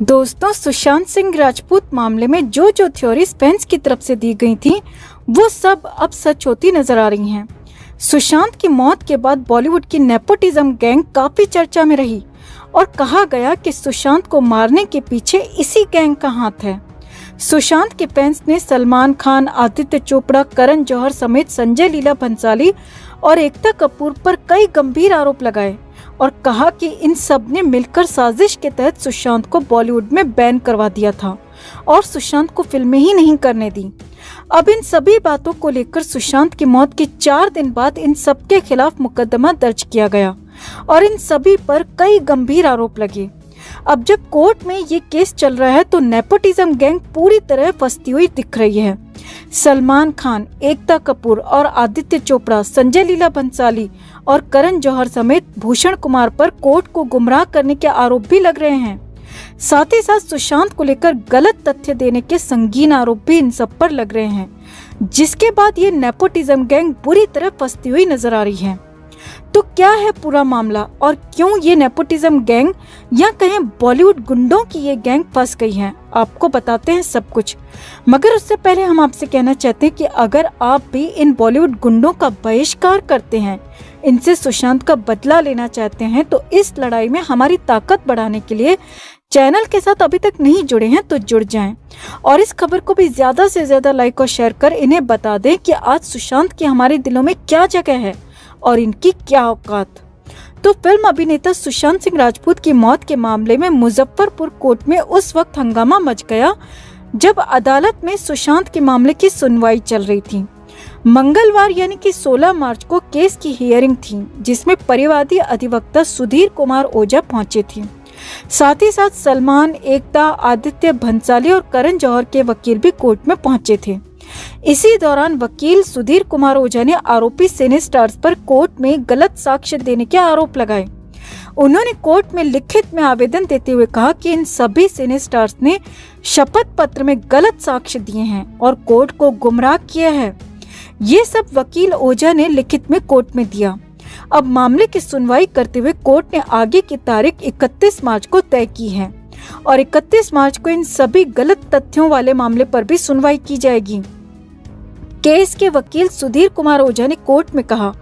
दोस्तों, सुशांत सिंह राजपूत मामले में जो थ्योरीज फैंस की तरफ से दी गई थी वो सब अब सच होती नजर आ रही हैं। सुशांत की मौत के बाद बॉलीवुड की नेपोटिज्म गैंग काफी चर्चा में रही और कहा गया कि सुशांत को मारने के पीछे इसी गैंग का हाथ है। सुशांत के फैंस ने सलमान खान, आदित्य चोपड़ा, करण जौहर समेत संजय लीला भंसाली और एकता कपूर पर कई गंभीर आरोप लगाए और कहा कि इन सब ने मिलकर साजिश के तहत सुशांत को बॉलीवुड में बैन करवा दिया था और सुशांत को फिल्में ही नहीं करने दी। अब इन सभी बातों को लेकर सुशांत की मौत के 4 दिन बाद इन सब के खिलाफ मुकदमा दर्ज किया गया और इन सभी पर कई गंभीर आरोप लगे। अब जब कोर्ट में ये केस चल रहा है तो नेपोटिज्म गैंग पूरी तरह फंसती हुई दिख रही है। सलमान खान, एकता कपूर और आदित्य चोपड़ा, संजय लीला भंसाली और करण जौहर समेत भूषण कुमार पर कोर्ट को गुमराह करने के आरोप भी लग रहे हैं। साथ ही साथ सुशांत को लेकर गलत तथ्य देने के संगीन आरोप भी इन सब पर लग रहे हैं, जिसके बाद ये नेपोटिज्म गैंग बुरी तरह फंसती हुई नजर आ रही है। तो क्या है पूरा मामला और क्यों ये नेपोटिज्म गैंग या कहें बॉलीवुड गुंडों की ये गैंग फंस गई है, आपको बताते हैं सब कुछ। मगर उससे पहले हम आपसे कहना चाहते हैं कि अगर आप भी इन बॉलीवुड गुंडों का बहिष्कार करते हैं, इनसे सुशांत का बदला लेना चाहते हैं, तो इस लड़ाई में हमारी ताकत बढ़ाने के लिए चैनल के साथ अभी तक नहीं जुड़े हैं तो जुड़ जाएं और इस खबर को भी ज्यादा से ज्यादा लाइक और शेयर कर इन्हें बता दें कि आज सुशांत की हमारे दिलों में क्या जगह है और इनकी क्या औकात। तो फिल्म अभिनेता सुशांत सिंह राजपूत की मौत के मामले में मुजफ्फरपुर कोर्ट में उस वक्त हंगामा मच गया जब अदालत में सुशांत के मामले की सुनवाई चल रही थी। मंगलवार यानी कि 16 मार्च को केस की हियरिंग थी, जिसमें परिवादी अधिवक्ता सुधीर कुमार ओझा पहुंचे थे। साथ ही साथ सलमान, एकता, आदित्य भंसाली और करण जौहर के वकील भी कोर्ट में पहुंचे थे। इसी दौरान वकील सुधीर कुमार ओझा ने आरोपी सिने स्टार्स पर कोर्ट में गलत साक्ष्य देने के आरोप लगाए। उन्होंने कोर्ट में लिखित में आवेदन देते हुए कहा कि इन सभी सिने स्टार्स ने शपथ पत्र में गलत साक्ष्य दिए हैं और कोर्ट को गुमराह किया है। ये सब वकील ओझा ने लिखित में कोर्ट में दिया। अब मामले की सुनवाई करते हुए कोर्ट ने आगे की तारीख 31 मार्च को तय की है और 31 मार्च को इन सभी गलत तथ्यों वाले मामले पर भी सुनवाई की जाएगी। केस के वकील सुधीर कुमार ओझा ने कोर्ट में कहा,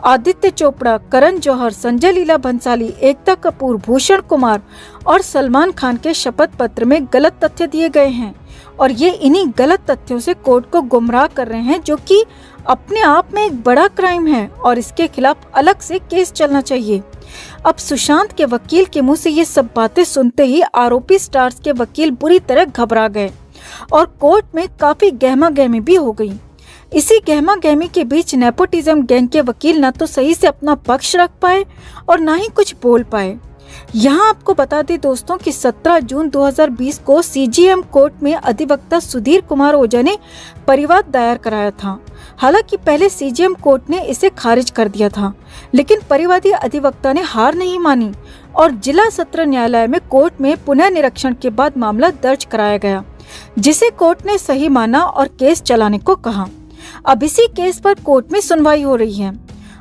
आदित्य चोपड़ा, करण जौहर, संजय लीला भंसाली, एकता कपूर, भूषण कुमार और सलमान खान के शपथ पत्र में गलत तथ्य दिए गए हैं और ये इन्हीं गलत तथ्यों से कोर्ट को गुमराह कर रहे हैं, जो कि अपने आप में एक बड़ा क्राइम है और इसके खिलाफ अलग से केस चलना चाहिए। अब सुशांत के वकील के मुंह से ये सब बातें सुनते ही आरोपी स्टार्स के वकील बुरी तरह घबरा गए और कोर्ट में काफी गहमा-गहमी भी हो गई। इसी गहमा-गहमी के बीच नेपोटिज्म गैंग के वकील न तो सही से अपना पक्ष रख पाए और न ही कुछ बोल पाए। यहाँ आपको बता दें दोस्तों कि 17 जून 2020 को सीजीएम कोर्ट में अधिवक्ता सुधीर कुमार ओझा ने परिवाद दायर कराया था। हालांकि पहले सीजीएम कोर्ट ने इसे खारिज कर दिया था, लेकिन परिवादी अधिवक्ता ने हार नहीं मानी और जिला सत्र न्यायालय में कोर्ट में पुनः निरीक्षण के बाद मामला दर्ज कराया गया, जिसे कोर्ट ने सही माना और केस चलाने को कहा। अब इसी केस पर कोर्ट में सुनवाई हो रही है।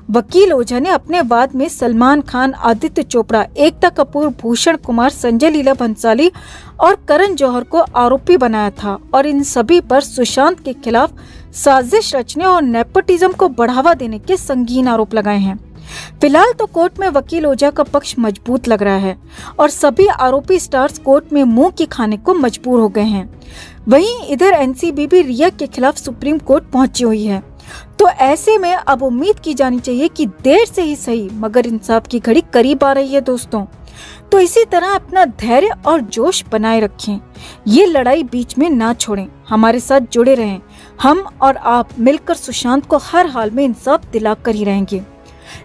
वकील ओझा ने अपने वाद में सलमान खान, आदित्य चोपड़ा, एकता कपूर, भूषण कुमार, संजय लीला भंसाली और करण जौहर को आरोपी बनाया था और इन सभी पर सुशांत के खिलाफ साजिश रचने और नेपोटिज्म को बढ़ावा देने के संगीन आरोप लगाए हैं। फिलहाल तो कोर्ट में वकील ओझा का पक्ष मजबूत लग रहा है और सभी आरोपी स्टार्स कोर्ट में मुंह की खाने को मजबूर हो गए हैं। वहीं इधर एनसीबी भी रिया के खिलाफ सुप्रीम कोर्ट पहुंची हुई है। तो ऐसे में अब उम्मीद की जानी चाहिए कि देर से ही सही मगर इंसाफ की घड़ी करीब आ रही है दोस्तों। तो इसी तरह अपना धैर्य और जोश बनाए रखें, ये लड़ाई बीच में ना छोड़ें, हमारे साथ जुड़े रहें। हम और आप मिलकर सुशांत को हर हाल में इंसाफ दिला कर ही रहेंगे।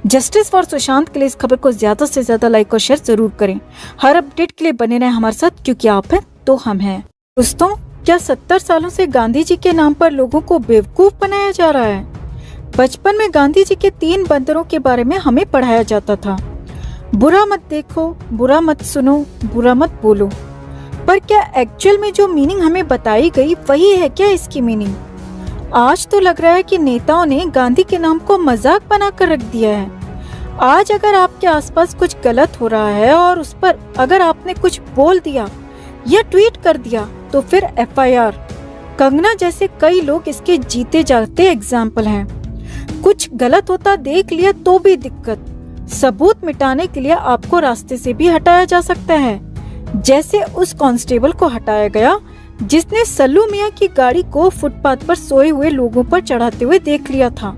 जस्टिस फॉर सुशांत के लिए इस खबर को ज्यादा से ज्यादा लाइक और शेयर जरूर करें। हर अपडेट के लिए बने रहें हमारे साथ, क्योंकि आप हैं तो हम हैं। दोस्तों, क्या 70 सालों से गांधी जी के नाम पर लोगों को बेवकूफ बनाया जा रहा है? बचपन में गांधी जी के 3 बंदरों के बारे में हमें पढ़ाया जाता था। बुरा मत देखो, बुरा मत सुनो, बुरा मत बोलो। पर क्या एक्चुअल में जो मीनिंग हमें बताई गई वही है क्या इसकी मीनिंग? आज तो लग रहा है कि नेताओं ने गांधी के नाम को मजाक बनाकर रख दिया है। आज अगर आपके आसपास कुछ गलत हो रहा है और उस पर अगर आपने कुछ बोल दिया या ट्वीट कर दिया तो फिर FIR। कंगना जैसे कई लोग इसके जीते जागते एग्जाम्पल हैं। कुछ गलत होता देख लिया तो भी दिक्कत, सबूत मिटाने के लिए आपको रास्ते से भी हटाया जा सकता है, जैसे उस कांस्टेबल को हटाया गया जिसने सल्लू मियां की गाड़ी को फुटपाथ पर सोए हुए लोगों पर चढ़ाते हुए देख लिया था।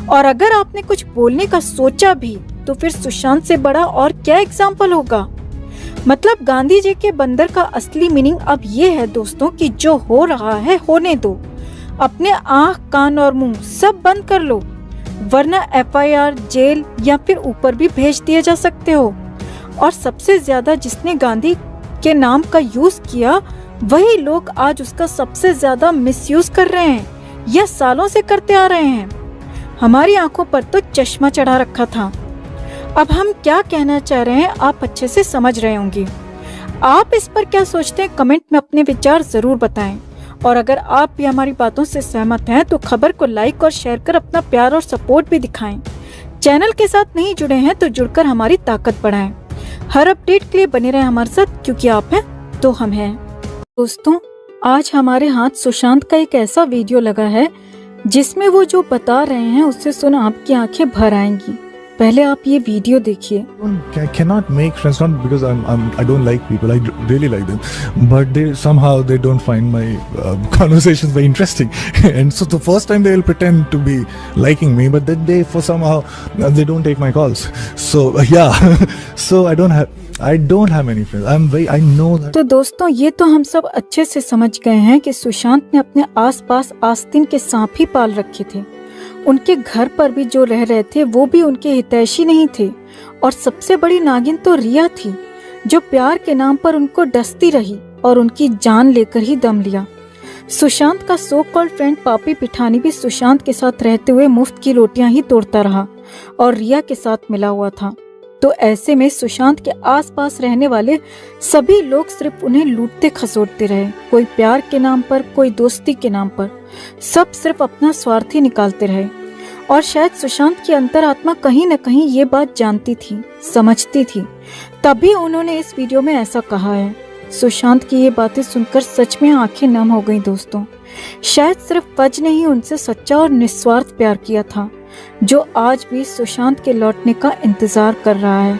और अगर आपने कुछ बोलने का सोचा भी तो फिर सुशांत से बड़ा और क्या एग्जाम्पल होगा। मतलब गांधी जी के बंदर का असली मीनिंग अब ये है दोस्तों कि जो हो रहा है होने दो, अपने आँख कान और मुंह सब बंद कर लो, वरना FIR, जेल या फिर ऊपर भी भेज दिए जा सकते हो। और सबसे ज्यादा जिसने गांधी के नाम का यूज किया वही लोग आज उसका सबसे ज्यादा मिसयूज कर रहे हैं या सालों से करते आ रहे हैं। हमारी आंखों पर तो चश्मा चढ़ा रखा था। अब हम क्या कहना चाह रहे हैं आप अच्छे से समझ रहे होंगे। आप इस पर क्या सोचते हैं कमेंट में अपने विचार जरूर बताएं। और अगर आप भी हमारी बातों से सहमत हैं तो खबर को लाइक और शेयर कर अपना प्यार और सपोर्ट भी दिखाएं। चैनल के साथ नहीं जुड़े हैं तो जुड़कर हमारी ताकत बढ़ाएं। हर अपडेट के लिए बने रहें हमारे साथ, क्योंकि आप हैं तो हम हैं। दोस्तों, आज हमारे हाथ सुशांत का एक ऐसा वीडियो लगा है जिसमें वो जो बता रहे हैं उससे सुन आपकी आंखें भर आएंगी। पहले आप ये वीडियो देखिए। I cannot make friends, not because I don't like people. I really like them, but somehow they don't find my conversations very interesting. And so the first time they will pretend to be liking me, but then somehow they don't take my calls. So yeah, so I don't have many friends. I know that. तो दोस्तों, ये तो हम सब अच्छे से समझ गए हैं कि सुशांत ने अपने आसपास आस्तीन के सांप ही पाल रखे थे। उनके घर पर भी जो रह रहे थे वो भी उनके हितैषी नहीं थे। और सबसे बड़ी नागिन तो रिया थी, जो प्यार के नाम पर उनको डसती रही और उनकी जान लेकर ही दम लिया। सुशांत का सो कॉल्ड फ्रेंड पापी पिठानी भी सुशांत के साथ रहते हुए मुफ्त की रोटियां ही तोड़ता रहा और रिया के साथ मिला हुआ था। तो ऐसे में सुशांत के आसपास रहने वाले सभी लोग सिर्फ उन्हें लूटते खसोटते रहे, कोई प्यार के नाम पर, कोई दोस्ती के नाम पर, सब सिर्फ अपना स्वार्थ ही निकालते रहे। और शायद सुशांत की अंतरात्मा कहीं न कहीं ये बात जानती थी, समझती थी, तभी उन्होंने इस वीडियो में ऐसा कहा है। सुशांत की ये बातें सुनकर सच में आंखें नम हो गई दोस्तों। शायद सिर्फ फज ने ही उनसे सच्चा और निस्वार्थ प्यार किया था, जो आज भी सुशांत के लौटने का इंतजार कर रहा है।